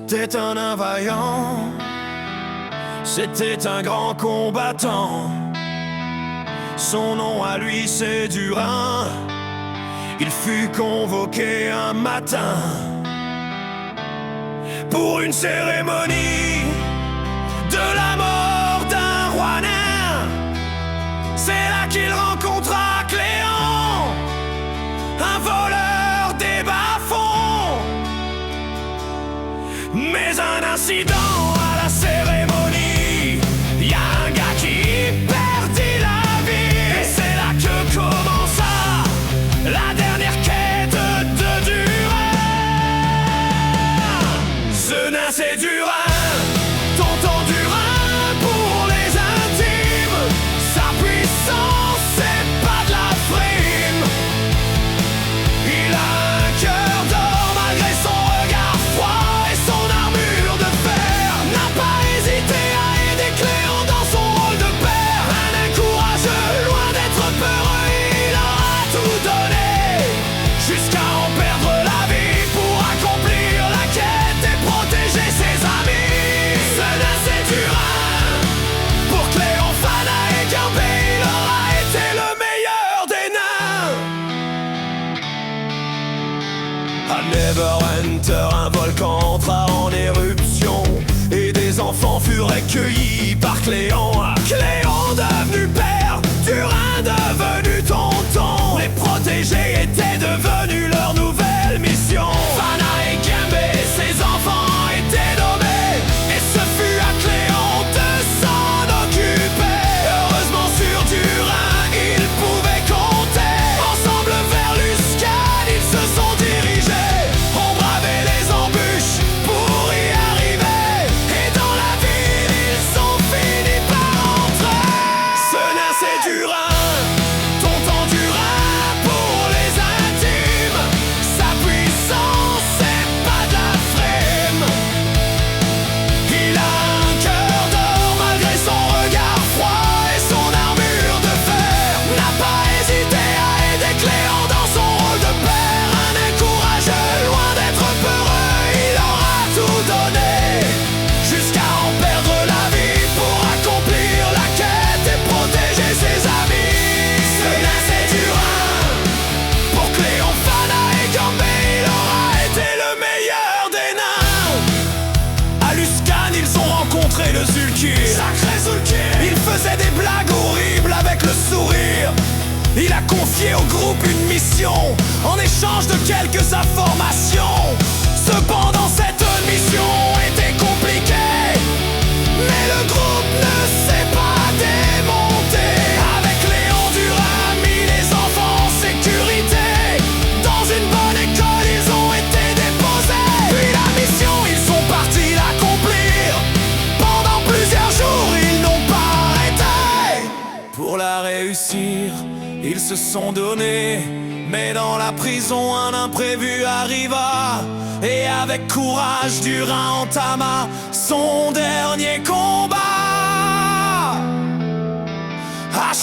C'était un vaillant, c'était un grand combattant. Son nom à lui c'est Durin. Il fut convoqué un matin pour une cérémonie de la mort d'un roi nain. C'est là qu'il rencontra Cléant, un voleur des bas-fonds. Mais un incident à la cérémonie, y a un gars qui perdit la vie. Et c'est là que commença la dernière quête de Durin. Ce nain c'est Durin, tonton Durin pour les intimes. Sa puissance c'est pas de la frime. Il a un cœur d'or malgré son regard froid et son armure de fer. N'a pas hésité à aider Cléant dans son rôle de père. Un nain courageux, loin d'être peureux, il aura tout donné jusqu'à en perdre la vie pour accomplir la quête et protéger ses amis. Ce nain c'est Durin, pour Cléant, Fana et Gambé, il aura été le meilleur des nains. À Neverwinter, un volcan entra en éruption et des enfants furent recueillis par Cléant. Cléant devenu père, Durin devenu tonton. Les protégés étaient devenus leur nouvelle mission. Fana et Gambé, ses enfants étaient nommés, et ce fut à Cléant de s'en occuper. Heureusement sur Durin, ils pouvaient compter. Ensemble vers Luscan, ils se sont dirigés. On bravait les embûches pour y arriver. Et dans la ville, ils ont fini par entrer. Ce nain c'est Durin, tonton Durin pour les intimes. Sa puissance c'est pas de la frime. Il a un cœur d'or malgré son regard froid et son armure de fer. N'a pas hésité à aider Cléant dans son rôle de père. Un nain courageux, loin d'être peureux, il aura tout donné jusqu'à en perdre la vie pour accomplir la quête et protéger ses amis. Ce nain c'est Durin, pour Cléant, Fana et Gambé, il aura été le meilleur des nains. À Luscan, ils ont rencontré le Zulkir. Sacré Zulkir. Il faisait des blagues horribles avec le sourire. Il a confié au groupe une mission en échange de quelques informations. Cependant cette mission était compliquée, mais le groupe ne s'est pas démonté. Avec Léon Durin a mis les enfants en sécurité. Dans une bonne école ils ont été déposés. Puis la mission ils sont partis l'accomplir. Pendant plusieurs jours ils n'ont pas arrêté. Pour la réussir ils se sont donnés. Mais dans la prison un imprévu arriva. Et avec courage Durin entama son dernier combat. À